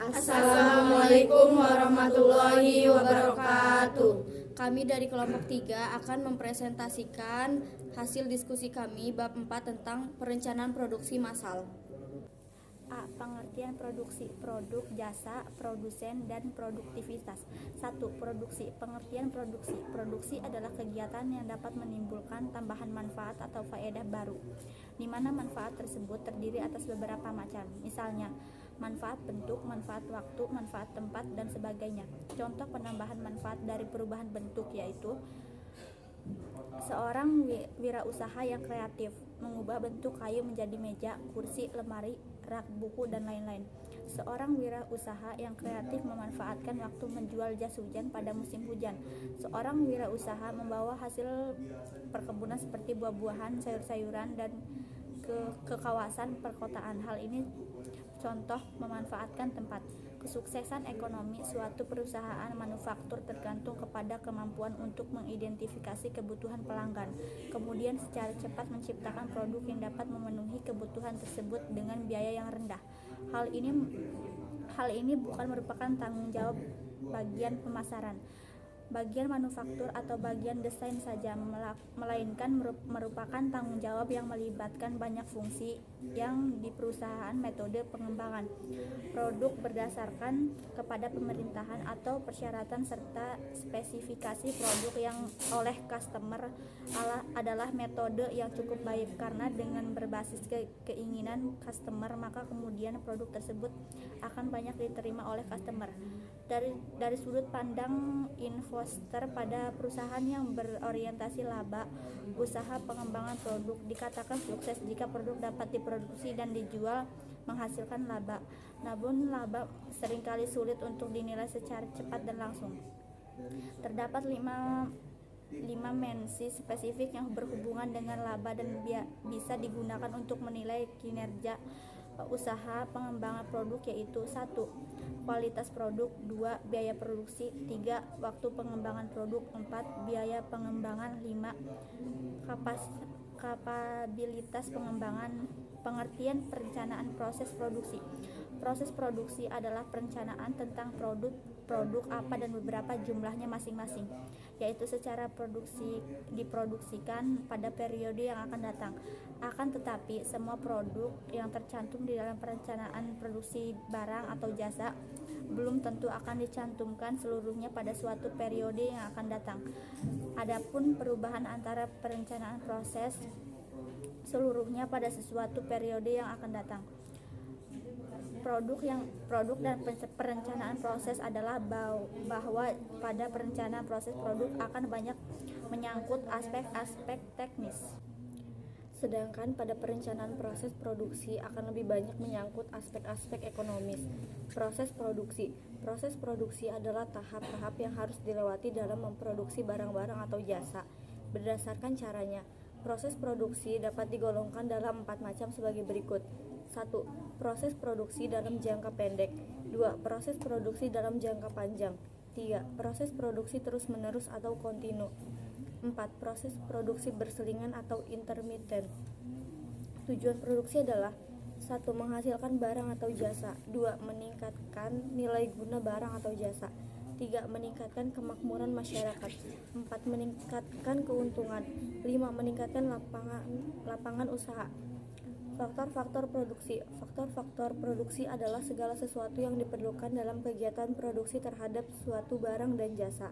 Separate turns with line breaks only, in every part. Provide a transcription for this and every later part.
Assalamualaikum warahmatullahi wabarakatuh.
Kami dari kelompok 3 akan mempresentasikan hasil diskusi kami bab 4 tentang perencanaan produksi massal.
A. Pengertian produksi, produk, jasa, produsen, dan produktivitas. 1. Produksi. Pengertian produksi. Produksi adalah kegiatan yang dapat menimbulkan tambahan manfaat atau faedah baru, di mana manfaat tersebut terdiri atas beberapa macam. Misalnya, manfaat bentuk, manfaat waktu, manfaat tempat, dan sebagainya. Contoh penambahan manfaat dari perubahan bentuk yaitu seorang wirausaha yang kreatif mengubah bentuk kayu menjadi meja, kursi, lemari, rak buku, dan lain-lain. Seorang wirausaha yang kreatif memanfaatkan waktu menjual jas hujan pada musim hujan. Seorang wirausaha membawa hasil perkebunan seperti buah-buahan, sayur-sayuran dan ke kawasan perkotaan. Hal ini contoh memanfaatkan tempat. Kesuksesan ekonomi suatu perusahaan manufaktur tergantung kepada kemampuan untuk mengidentifikasi kebutuhan pelanggan, kemudian secara cepat menciptakan produk yang dapat memenuhi kebutuhan tersebut dengan biaya yang rendah. Hal ini bukan merupakan tanggung jawab bagian pemasaran, bagian manufaktur atau bagian desain saja, melainkan merupakan tanggung jawab yang melibatkan banyak fungsi yang di perusahaan. Metode pengembangan produk berdasarkan kepada pemerintahan atau persyaratan serta spesifikasi produk yang oleh customer adalah metode yang cukup baik, karena dengan berbasis keinginan customer maka kemudian produk tersebut akan banyak diterima oleh customer. Dari sudut pandang investor pada perusahaan yang berorientasi laba, usaha pengembangan produk dikatakan sukses jika produk dapat diproduksi dan dijual menghasilkan laba. Namun laba seringkali sulit untuk dinilai secara cepat dan langsung. Terdapat 5 dimensi spesifik yang berhubungan dengan laba dan bisa digunakan untuk menilai kinerja usaha pengembangan produk, yaitu 1. Kualitas produk, 2. Biaya produksi, 3. Waktu pengembangan produk, 4. Biaya pengembangan, 5. Kapabilitas pengembangan. Pengertian perencanaan proses produksi. Proses produksi adalah perencanaan tentang produk apa dan beberapa jumlahnya masing-masing, yaitu secara diproduksikan pada periode yang akan datang. Akan tetapi, semua produk yang tercantum di dalam perencanaan produksi barang atau jasa belum tentu akan dicantumkan seluruhnya pada suatu periode yang akan datang. Adapun perubahan antara perencanaan proses seluruhnya pada sesuatu periode yang akan datang. Produk dan perencanaan proses adalah bahwa pada perencanaan proses produk akan banyak menyangkut aspek-aspek teknis, sedangkan pada perencanaan proses produksi akan lebih banyak menyangkut aspek-aspek ekonomis. Proses produksi adalah tahap-tahap yang harus dilewati dalam memproduksi barang-barang atau jasa. Berdasarkan caranya, proses produksi dapat digolongkan dalam 4 macam sebagai berikut. 1. Proses produksi dalam jangka pendek. 2. Proses produksi dalam jangka panjang. 3. Proses produksi terus-menerus atau kontinu. 4. Proses produksi berselingan atau intermiten. Tujuan produksi adalah 1. Menghasilkan barang atau jasa. 2. Meningkatkan nilai guna barang atau jasa. 3. Meningkatkan kemakmuran masyarakat. 4. Meningkatkan keuntungan. 5. Meningkatkan lapangan usaha. Faktor-faktor produksi. Faktor-faktor produksi adalah segala sesuatu yang diperlukan dalam kegiatan produksi terhadap suatu barang dan jasa.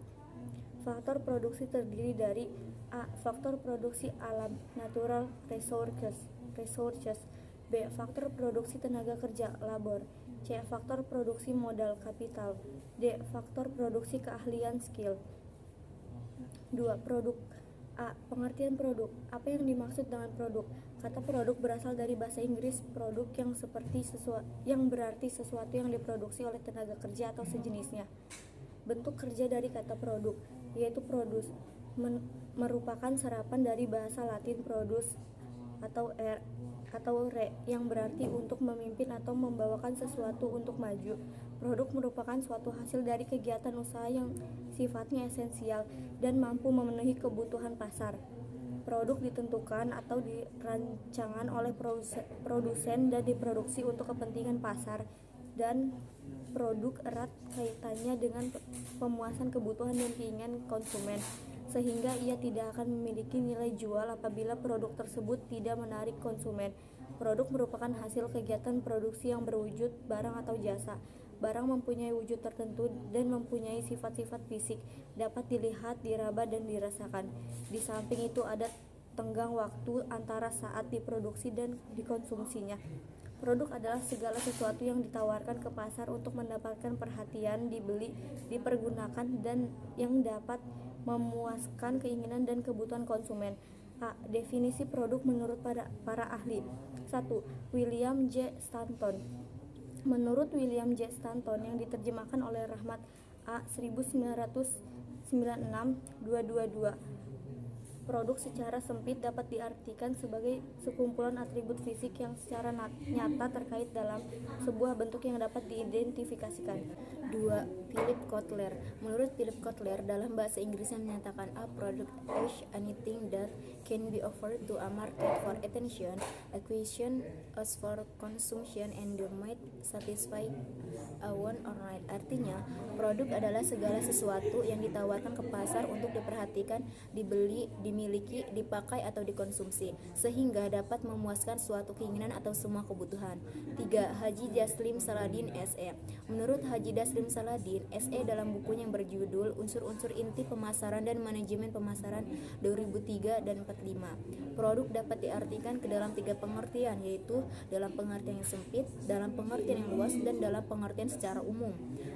Faktor produksi terdiri dari A. Faktor produksi alam, natural resources. B. Faktor produksi tenaga kerja, labor. C. Faktor produksi modal, kapital. D. Faktor produksi keahlian, skill. 2. Produk. A. Pengertian produk. Apa yang dimaksud dengan produk? Kata produk berasal dari bahasa Inggris produk yang berarti sesuatu yang diproduksi oleh tenaga kerja atau sejenisnya. Bentuk kerja dari kata produk, yaitu produce, merupakan serapan dari bahasa Latin produs atau re, yang berarti untuk memimpin atau membawakan sesuatu untuk maju. Produk merupakan suatu hasil dari kegiatan usaha yang sifatnya esensial dan mampu memenuhi kebutuhan pasar. Produk ditentukan atau dirancangan oleh produsen dan diproduksi untuk kepentingan pasar dan
produk erat kaitannya dengan pemuasan kebutuhan dan keinginan konsumen, sehingga ia tidak akan memiliki nilai jual apabila produk tersebut tidak menarik konsumen. Produk merupakan hasil kegiatan produksi yang berwujud barang atau jasa. Barang mempunyai wujud tertentu dan mempunyai sifat-sifat fisik, dapat dilihat, diraba, dan dirasakan. Di samping itu ada tenggang waktu antara saat diproduksi dan dikonsumsinya. Produk adalah segala sesuatu yang ditawarkan ke pasar untuk mendapatkan perhatian, dibeli, dipergunakan, dan yang dapat memuaskan keinginan dan kebutuhan konsumen. A. Definisi produk menurut para ahli. 1. William J. Stanton. Menurut William J. Stanton yang diterjemahkan oleh Rahmat A. 1996-222, produk secara sempit dapat diartikan sebagai sekumpulan atribut fisik yang secara nyata terkait dalam sebuah bentuk yang dapat diidentifikasikan. 2. Philip Kotler. Menurut Philip Kotler, dalam bahasa Inggris yang menyatakan a product is anything that can be offered to a market for attention, acquisition, as for consumption, and might satisfy a want or need. Artinya, produk adalah segala sesuatu yang ditawarkan ke pasar untuk diperhatikan, dibeli, dimiliki, dipakai, atau dikonsumsi, sehingga dapat memuaskan suatu keinginan atau semua kebutuhan. 3. Haji Daslim Saladin S.E. Menurut Haji Daslim Saladin S.E. dalam bukunya yang berjudul Unsur-unsur Inti Pemasaran dan Manajemen Pemasaran 2003 dan 45, produk dapat diartikan ke dalam 3 pengertian, yaitu dalam pengertian yang sempit, dalam pengertian yang luas, dan dalam pengertian secara umum.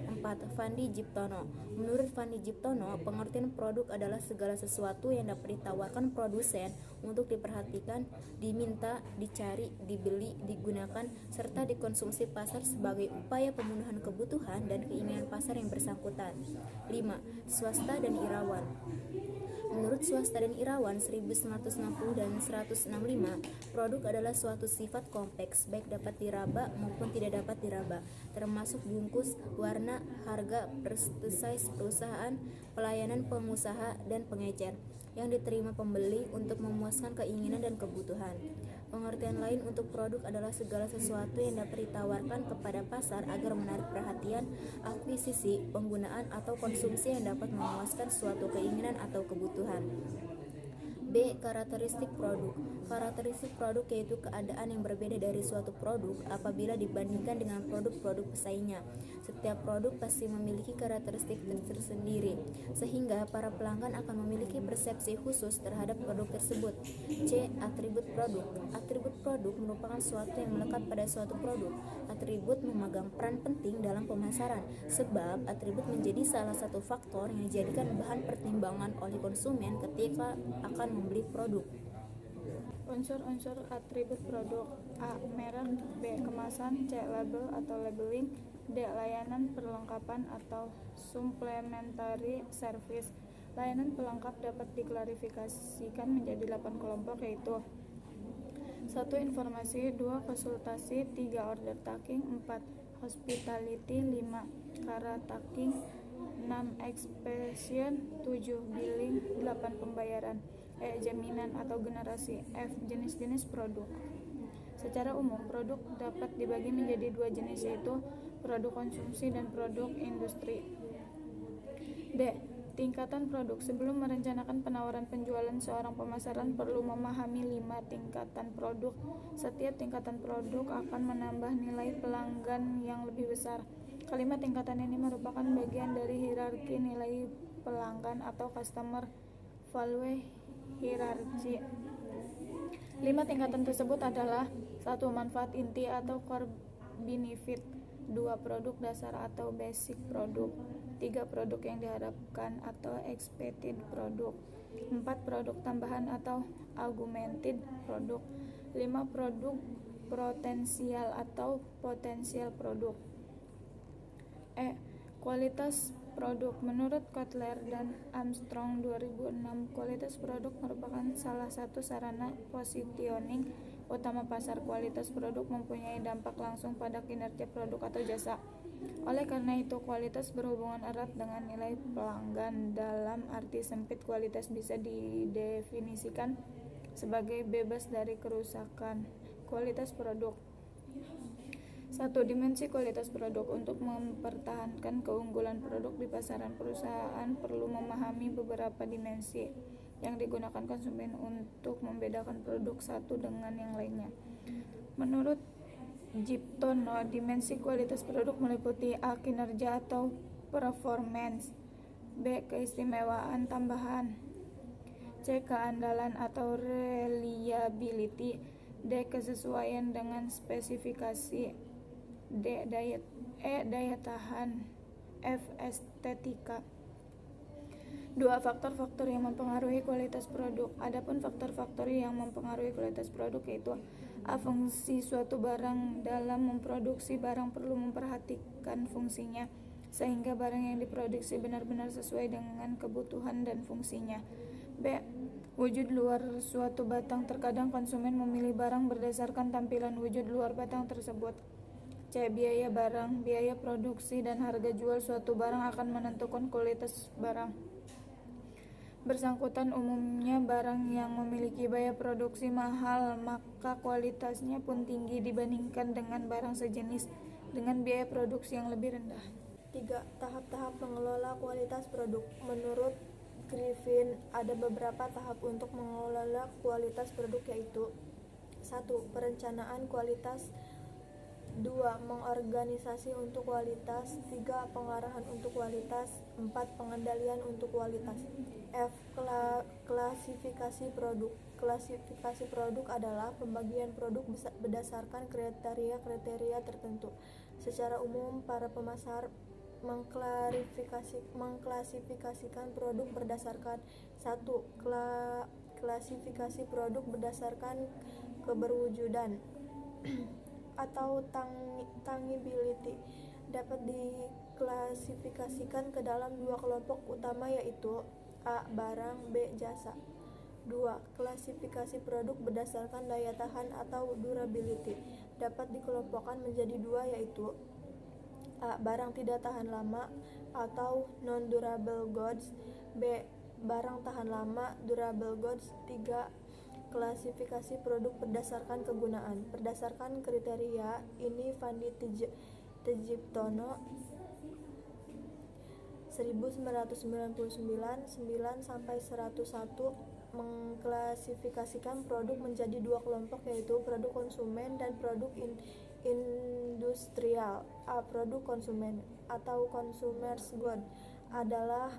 4. Fandi Jiptono. Menurut Fandi Jiptono, pengertian produk adalah segala sesuatu yang dapat ditawarkan produsen untuk diperhatikan, diminta, dicari, dibeli, digunakan, serta dikonsumsi pasar sebagai upaya pemenuhan kebutuhan dan keinginan pasar yang bersangkutan. 5. Swasta dan Irawan. Menurut Swasta dan Irawan 1960 dan 165, produk adalah suatu sifat kompleks, baik dapat diraba maupun tidak dapat diraba, termasuk bungkus, warna, harga, size perusahaan, pelayanan pengusaha, dan pengecer, yang diterima pembeli untuk memuaskan keinginan dan kebutuhan. Pengertian lain untuk produk adalah segala sesuatu yang dapat ditawarkan kepada pasar agar menarik perhatian, akuisisi, penggunaan, atau konsumsi yang dapat memuaskan suatu keinginan atau kebutuhan. B. Karakteristik produk. Karakteristik produk yaitu keadaan yang berbeda dari suatu produk apabila dibandingkan dengan produk-produk pesaingnya. Setiap produk pasti memiliki karakteristik tersendiri, sehingga para pelanggan akan memiliki persepsi khusus terhadap produk tersebut. C. Atribut produk. Atribut produk merupakan sesuatu yang melekat pada suatu produk. Atribut memegang peran penting dalam pemasaran, sebab atribut menjadi salah satu faktor yang dijadikan bahan pertimbangan oleh konsumen ketika akan membeli produk.
Unsur-unsur atribut produk. A. Merek. B. Kemasan. C. Label atau labeling. D. Layanan perlengkapan atau supplementary service. Layanan pelengkap dapat diklasifikasikan menjadi 8 kelompok, yaitu 1. Informasi. 2. Konsultasi. 3. Order taking. 4. Hospitality. 5. Cara taking. 6. Expedition. 7. Billing. 8. Pembayaran. E. Jaminan atau generasi. F. Jenis-jenis produk. Secara umum, produk dapat dibagi menjadi 2 jenis, yaitu produk konsumsi dan produk industri. D. Tingkatan produk. Sebelum merencanakan penawaran penjualan, seorang pemasaran perlu memahami 5 tingkatan produk. Setiap tingkatan produk akan menambah nilai pelanggan yang lebih besar. Kelima tingkatan ini merupakan bagian dari hierarki nilai pelanggan atau customer value hierarchy. 5 tingkatan tersebut adalah: 1. Manfaat inti atau core benefit. 2. Produk dasar atau basic produk. 3. Produk yang diharapkan atau expected produk. 4. Produk tambahan atau augmented produk. 5. Produk potensial atau potensial produk. E. Kualitas produk. Menurut Kotler dan Armstrong 2006, kualitas produk merupakan salah satu sarana positioning utama pasar. Kualitas produk mempunyai dampak langsung pada kinerja produk atau jasa. Oleh karena itu, kualitas berhubungan erat dengan nilai pelanggan. Dalam arti sempit, kualitas bisa didefinisikan sebagai bebas dari kerusakan. Kualitas produk.
Satu, dimensi kualitas produk. Untuk mempertahankan keunggulan produk di pasaran, perusahaan perlu memahami beberapa dimensi yang digunakan konsumen untuk membedakan produk satu dengan yang lainnya. Menurut Giptono, dimensi kualitas produk meliputi A. Kinerja atau performance, B. Keistimewaan tambahan, C. Keandalan atau reliability, D. Kesesuaian dengan spesifikasi, daya tahan, F. Estetika. 2. Faktor-faktor yang mempengaruhi kualitas produk. Adapun faktor-faktor yang mempengaruhi kualitas produk yaitu A. Fungsi suatu barang. Dalam memproduksi barang perlu memperhatikan fungsinya, sehingga barang yang diproduksi benar-benar sesuai dengan kebutuhan dan fungsinya. B. Wujud luar suatu batang. Terkadang konsumen memilih barang berdasarkan tampilan wujud luar batang tersebut. C. Biaya barang. Biaya produksi dan harga jual suatu barang akan menentukan kualitas barang bersangkutan. Umumnya barang yang memiliki biaya produksi mahal, maka kualitasnya pun tinggi dibandingkan dengan barang sejenis dengan biaya produksi yang lebih rendah.
3. Tahap-tahap mengelola kualitas produk. Menurut Griffin, ada beberapa tahap untuk mengelola kualitas produk yaitu 1. Perencanaan kualitas, 2. Mengorganisasi untuk kualitas, 3. Pengarahan untuk kualitas, 4. Pengendalian untuk kualitas. F. Klasifikasi produk. Klasifikasi produk adalah pembagian produk berdasarkan kriteria-kriteria tertentu. Secara umum, para pemasar mengklasifikasikan produk berdasarkan 1. Klasifikasi produk berdasarkan keberwujudan atau tangibility dapat diklasifikasikan ke dalam dua kelompok utama yaitu A. Barang, B. Jasa. 2. Klasifikasi produk berdasarkan daya tahan atau durability dapat dikelompokkan menjadi dua yaitu A. Barang tidak tahan lama atau non-durable goods, B. Barang tahan lama, durable goods. 3. Klasifikasi produk berdasarkan kegunaan. Berdasarkan kriteria ini, Fandi Tjiptono 1999-9-101 mengklasifikasikan produk menjadi dua kelompok yaitu produk konsumen dan produk industrial. A. Produk konsumen atau consumers good adalah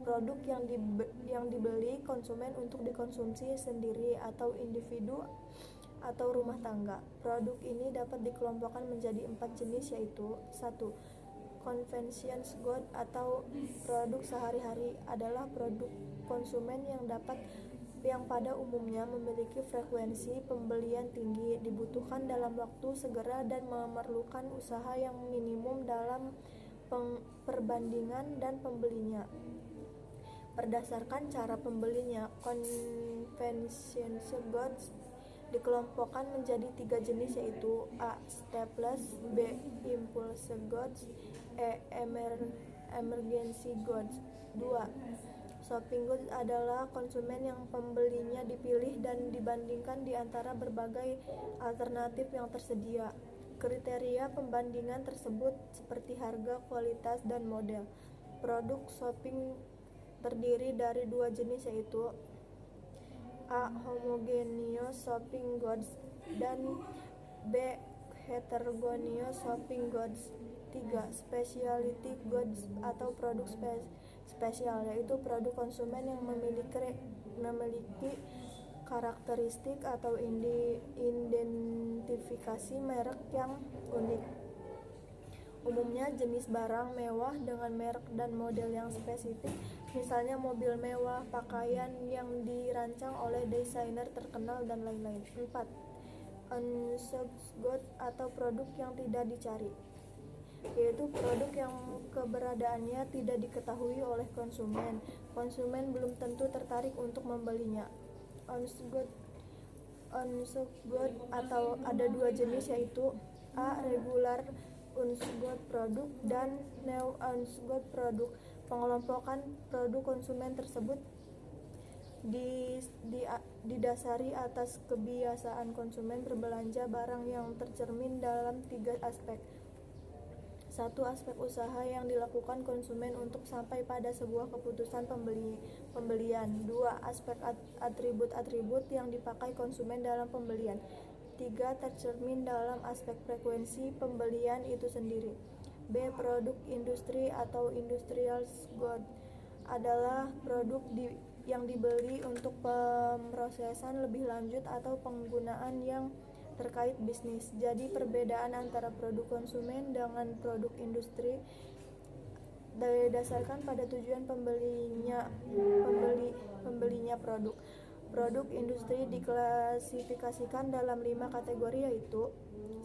produk yang dibeli konsumen untuk dikonsumsi sendiri atau individu atau rumah tangga. Produk ini dapat dikelompokkan menjadi 4 jenis yaitu 1. Convenience good atau produk sehari-hari adalah produk konsumen yang pada umumnya memiliki frekuensi pembelian tinggi, dibutuhkan dalam waktu segera dan memerlukan usaha yang minimum dalam perbandingan dan pembelinya. Berdasarkan cara pembelinya, convenience goods dikelompokkan menjadi 3 jenis yaitu A. Staples, B. Impulse goods, E. Emergency goods. 2. Shopping goods adalah konsumen yang pembelinya dipilih dan dibandingkan di antara berbagai alternatif yang tersedia. Kriteria pembandingan tersebut seperti harga, kualitas, dan model. Produk shopping terdiri dari 2 jenis yaitu A. Homogeneous shopping goods dan B. Heterogeneous shopping goods. 3. Specialty goods atau produk spesial yaitu produk konsumen yang memiliki karakteristik atau identifikasi merek yang unik. Umumnya jenis barang mewah dengan merek dan model yang spesifik, misalnya mobil mewah, pakaian yang dirancang oleh desainer terkenal, dan lain-lain. 4. Unsought goods atau produk yang tidak dicari, yaitu produk yang keberadaannya tidak diketahui oleh konsumen. Konsumen belum tentu tertarik untuk membelinya. Unsought goods atau ada 2 jenis yaitu A. Regular unsought produk dan new unsought produk. Pengelompokan produk konsumen tersebut
didasari atas kebiasaan konsumen berbelanja barang yang tercermin dalam 3 aspek. 1. Aspek usaha yang dilakukan konsumen untuk sampai pada sebuah keputusan pembelian. 2. Aspek atribut-atribut yang dipakai konsumen dalam pembelian. 3. Tercermin dalam aspek frekuensi pembelian itu sendiri. B. Produk industri atau industrial goods adalah produk yang dibeli untuk pemrosesan lebih lanjut atau penggunaan yang terkait bisnis. Jadi perbedaan antara produk konsumen dengan produk industri didasarkan pada tujuan pembelinya produk. Produk industri diklasifikasikan dalam 5 kategori, yaitu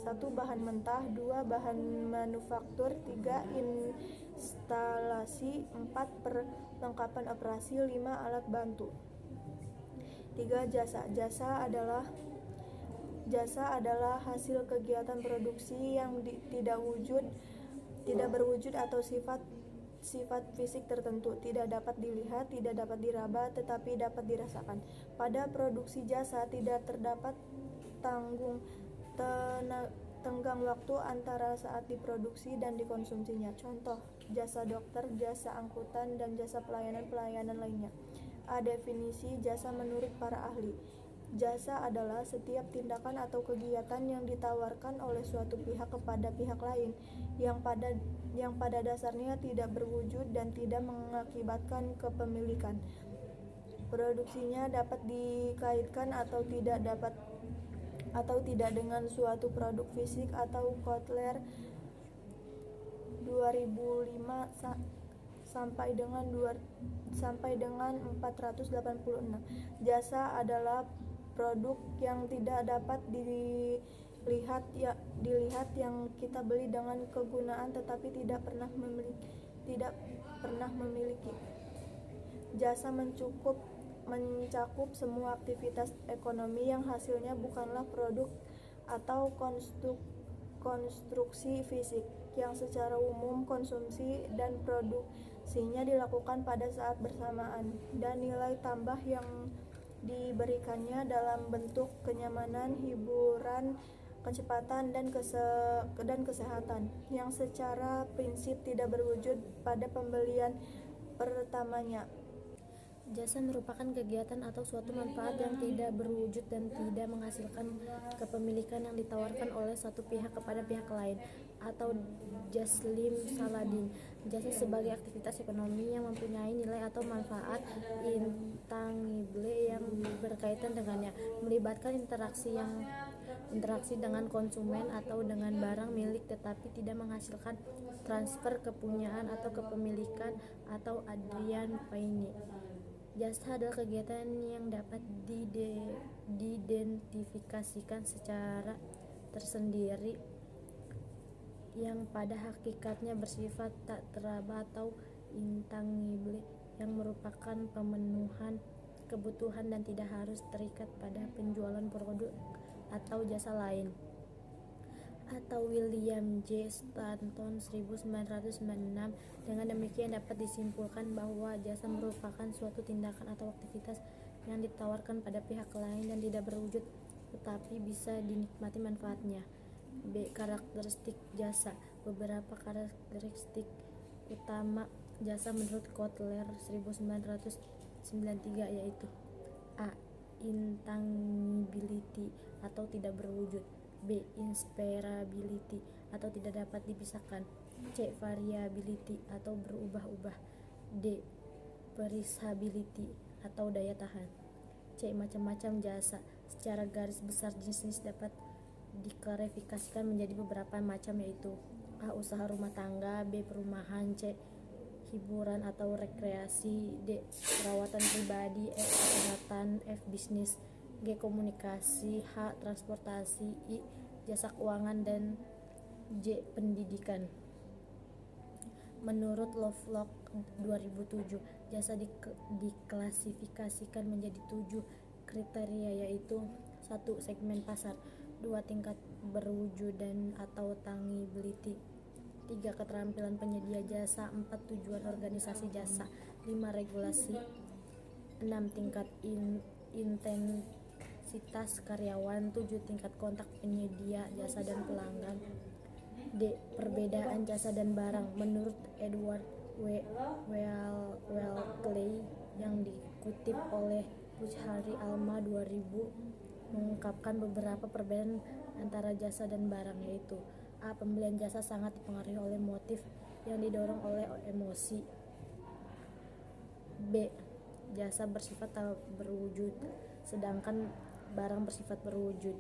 1. Bahan mentah, 2. Bahan manufaktur, 3. Instalasi, 4. Perlengkapan operasi, 5. Alat bantu. 3. Jasa. Jasa adalah hasil kegiatan produksi yang tidak berwujud atau sifat fisik tertentu, tidak dapat dilihat, tidak dapat diraba, tetapi dapat dirasakan. Pada produksi jasa tidak terdapat tenggang waktu antara saat diproduksi dan dikonsumsinya. Contoh, jasa dokter, jasa angkutan, dan jasa pelayanan lainnya. A. Definisi jasa menurut para ahli. Jasa adalah setiap tindakan atau kegiatan yang ditawarkan oleh suatu pihak kepada pihak lain yang pada dasarnya tidak berwujud dan tidak mengakibatkan kepemilikan. Produksinya dapat dikaitkan atau tidak dengan suatu produk fisik atau Kotler 2005 sampai dengan 486. Jasa adalah produk yang tidak dapat dilihat yang kita beli dengan kegunaan tetapi tidak pernah memiliki. Jasa mencakup semua aktivitas ekonomi yang hasilnya bukanlah produk atau konstruksi fisik, yang secara umum konsumsi dan produksinya dilakukan pada saat bersamaan, dan nilai tambah yang diberikannya dalam bentuk kenyamanan, hiburan, kecepatan, dan kesehatan, yang secara prinsip tidak berwujud pada pembelian pertamanya.
Jasa merupakan kegiatan atau suatu manfaat yang tidak berwujud dan tidak menghasilkan kepemilikan yang ditawarkan oleh satu pihak kepada pihak lain. Atau Jaslim Saladin, jasa sebagai aktivitas ekonomi yang mempunyai nilai atau manfaat intangible yang berkaitan dengannya, melibatkan interaksi dengan konsumen atau dengan barang milik tetapi tidak menghasilkan transfer kepunyaan atau kepemilikan. Atau Adrian Paine, jasa adalah kegiatan yang dapat diidentifikasikan secara tersendiri yang pada hakikatnya bersifat tak teraba atau intangible, yang merupakan pemenuhan kebutuhan dan tidak harus terikat pada penjualan produk atau jasa lain. Atau William J. Stanton 1996. Dengan demikian dapat disimpulkan bahwa jasa merupakan suatu tindakan atau aktivitas yang ditawarkan pada pihak lain dan tidak berwujud tetapi bisa dinikmati manfaatnya. B. Karakteristik jasa. Beberapa karakteristik utama jasa menurut Kotler 1993 yaitu: A. Intangibility atau tidak berwujud. B. Inseparability atau tidak dapat dipisahkan. C. Variability atau berubah-ubah. D. Perishability atau daya tahan. C. Macam-macam jasa. Secara garis besar jenis dapat diklarifikasikan menjadi beberapa macam, yaitu: A. Usaha rumah tangga. B. Perumahan. C. Hiburan atau rekreasi. D. Perawatan pribadi. E. Kesehatan. F. Bisnis. G. Komunikasi. H. Transportasi. I. Jasa keuangan. Dan J. Pendidikan. Menurut Lovelock 2007, jasa diklasifikasikan menjadi 7 kriteria, yaitu: 1. Segmen pasar. 2. Tingkat berwujudan atau tangibility. 3. Keterampilan penyedia jasa. 4. Tujuan organisasi jasa. 5. Regulasi.
6. Tingkat intensitas karyawan. 7. Tingkat kontak penyedia jasa dan pelanggan. D. Perbedaan jasa dan barang. Menurut Edward Welkley yang dikutip oleh Buchari Alma 2000 mengungkapkan beberapa perbedaan antara jasa dan barang, yaitu: A. Pembelian jasa sangat dipengaruhi oleh motif yang didorong oleh emosi. B. Jasa bersifat tak berwujud, sedangkan barang bersifat berwujud.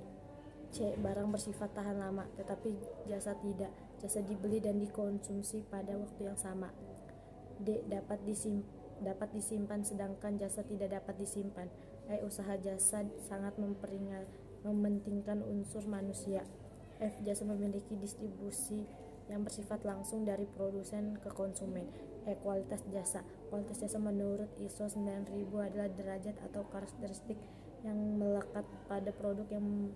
C. Barang bersifat tahan lama, tetapi jasa tidak. Jasa dibeli dan dikonsumsi pada waktu yang sama. D. Dapat disimpan, sedangkan jasa tidak dapat disimpan. E. Usaha jasa sangat mementingkan unsur manusia. F. Jasa memiliki distribusi yang bersifat langsung dari produsen ke konsumen. E. Kualitas jasa. Kualitas jasa menurut ISO 9000 adalah derajat atau karakteristik yang melekat pada produk yang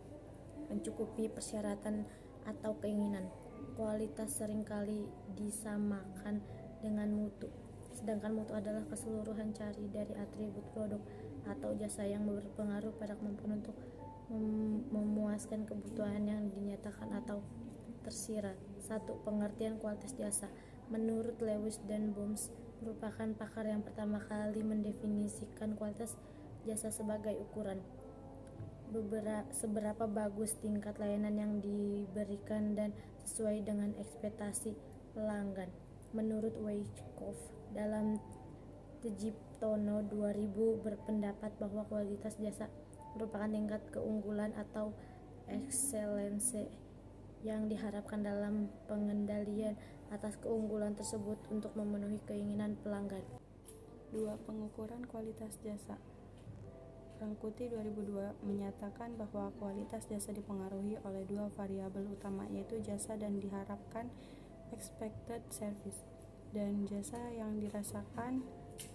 mencukupi persyaratan atau keinginan. Kualitas seringkali disamakan dengan mutu, sedangkan mutu adalah keseluruhan ciri dari atribut produk atau jasa yang berpengaruh pada kemampuan untuk memuaskan kebutuhan yang dinyatakan atau tersirat. 1. Pengertian kualitas jasa. Menurut Lewis dan Boms merupakan pakar yang pertama kali mendefinisikan kualitas jasa sebagai ukuran seberapa bagus tingkat layanan yang diberikan dan sesuai dengan ekspektasi pelanggan. Menurut Weiskopf dalam Tjiptono 2000 berpendapat bahwa kualitas jasa merupakan tingkat keunggulan atau ekselensi yang diharapkan dalam pengendalian atas keunggulan tersebut untuk memenuhi keinginan pelanggan.
2. Pengukuran kualitas jasa. Rangkuti 2002 menyatakan bahwa kualitas jasa dipengaruhi oleh dua variabel utama, yaitu jasa dan diharapkan expected service, dan jasa yang dirasakan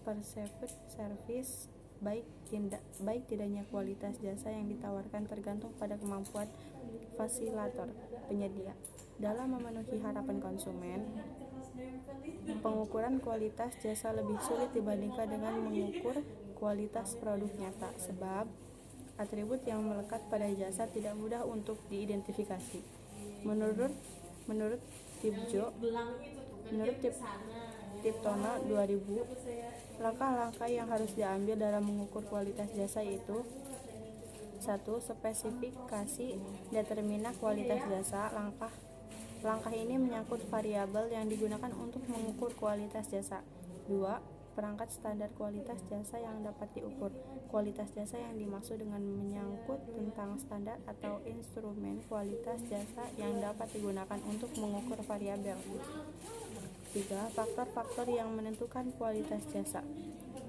perceived service. Baik tidaknya kualitas jasa yang ditawarkan tergantung pada kemampuan fasilitator penyedia dalam memenuhi harapan konsumen. Pengukuran kualitas jasa lebih sulit dibandingkan dengan mengukur kualitas produk nyata, sebab atribut yang melekat pada jasa tidak mudah untuk diidentifikasi. Menurut Tiptono 2000, langkah-langkah yang harus diambil dalam mengukur kualitas jasa yaitu: 1. Spesifikasi determinan kualitas jasa. Langkah ini menyangkut variabel yang digunakan untuk mengukur kualitas jasa. 2. Perangkat standar kualitas jasa yang dapat diukur. Kualitas jasa yang dimaksud dengan menyangkut tentang standar atau instrumen kualitas jasa yang dapat digunakan untuk mengukur variabel. 3. Faktor-faktor yang menentukan kualitas jasa.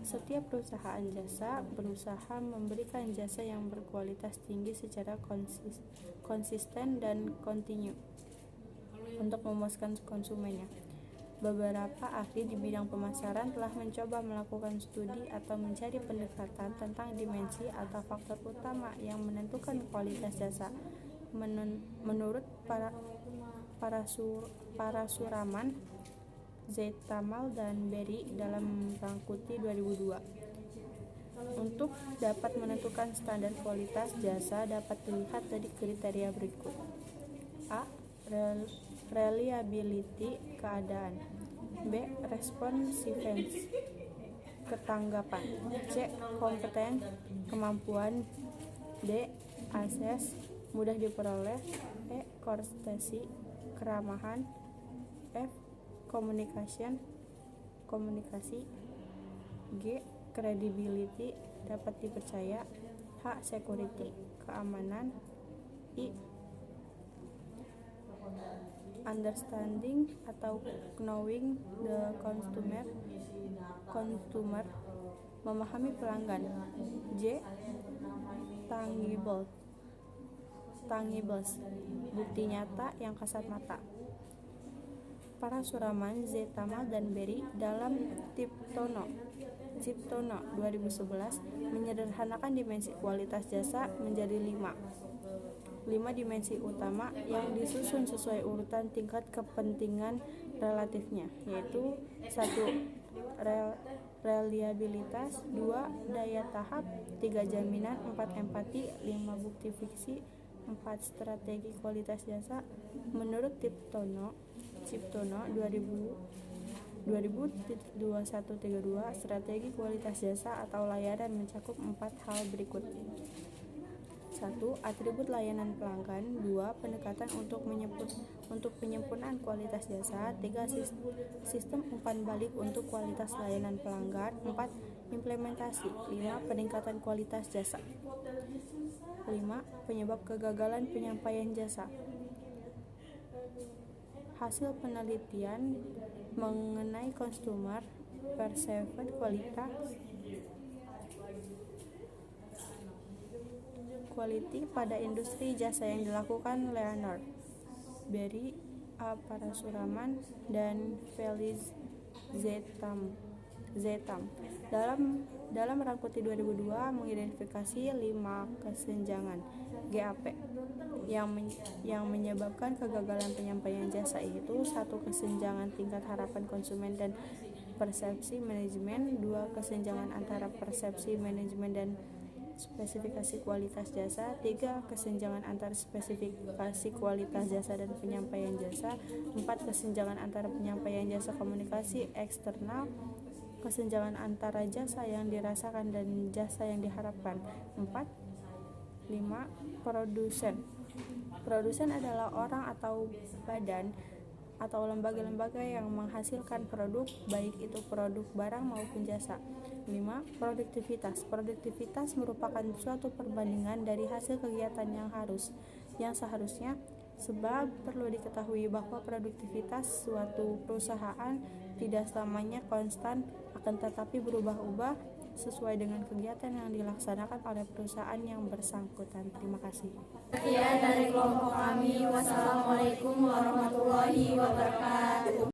Setiap perusahaan jasa berusaha memberikan jasa yang berkualitas tinggi secara konsisten dan kontinu untuk memuaskan konsumennya. Beberapa ahli di bidang pemasaran telah mencoba melakukan studi atau mencari pendekatan tentang dimensi atau faktor utama yang menentukan kualitas jasa. Menurut Parasuraman, Zeithaml dan Berry dalam Rangkuti 2002, untuk dapat menentukan standar kualitas jasa dapat dilihat dari kriteria berikut: A. Reliability, keadaan. B. Responsiveness, ketanggapan. C. Kompeten, kemampuan. D. Akses, mudah diperoleh. E. Courtesy, keramahan. F. Communication, komunikasi. G. Credibility, dapat dipercaya. H. Security, keamanan. I. Understanding atau knowing the consumer, memahami pelanggan. J. Tangibles, bukti nyata yang kasat mata. Parasuraman, Zeithaml, dan Berry dalam Tiptono 2011 menyederhanakan dimensi kualitas jasa menjadi 5 dimensi utama yang disusun sesuai urutan tingkat kepentingan relatifnya, yaitu: 1. reliabilitas, 2 daya tahap, 3 jaminan, 4 empati, 5 bukti fiksi, 4 strategi kualitas jasa. Menurut Ciptono 2021-32, strategi kualitas jasa atau layanan mencakup 4 hal berikut. 1. Atribut layanan pelanggan. 2. Pendekatan untuk penyempurnaan kualitas jasa. 3. Sistem umpan balik untuk kualitas layanan pelanggan. 4. Implementasi. 5. Peningkatan kualitas jasa. 5. Penyebab kegagalan penyampaian jasa. Hasil penelitian mengenai consumer perceived quality pada industri jasa yang dilakukan Leonard Berry, A. Parasuraman, dan Felix Zetam dalam Rangkuti 2002 mengidentifikasi 5 kesenjangan GAP yang menyebabkan kegagalan penyampaian jasa, yaitu 1. Kesenjangan tingkat harapan konsumen dan persepsi manajemen. 2. Kesenjangan antara persepsi manajemen dan spesifikasi kualitas jasa. 3. Kesenjangan antara spesifikasi kualitas jasa dan penyampaian jasa. 4. Kesenjangan antara penyampaian jasa komunikasi eksternal. Kesenjangan antara jasa yang dirasakan dan jasa yang diharapkan. 5. Produsen adalah orang atau badan atau lembaga-lembaga yang menghasilkan produk, baik itu produk barang maupun jasa. 5. Produktivitas merupakan suatu perbandingan dari hasil kegiatan yang seharusnya, sebab perlu diketahui bahwa produktivitas suatu perusahaan tidak selamanya konstan, akan tetapi berubah-ubah sesuai dengan kegiatan yang dilaksanakan oleh perusahaan yang bersangkutan. Terima kasih.
Sekian dari kelompok kami. Wassalamualaikum warahmatullahi wabarakatuh.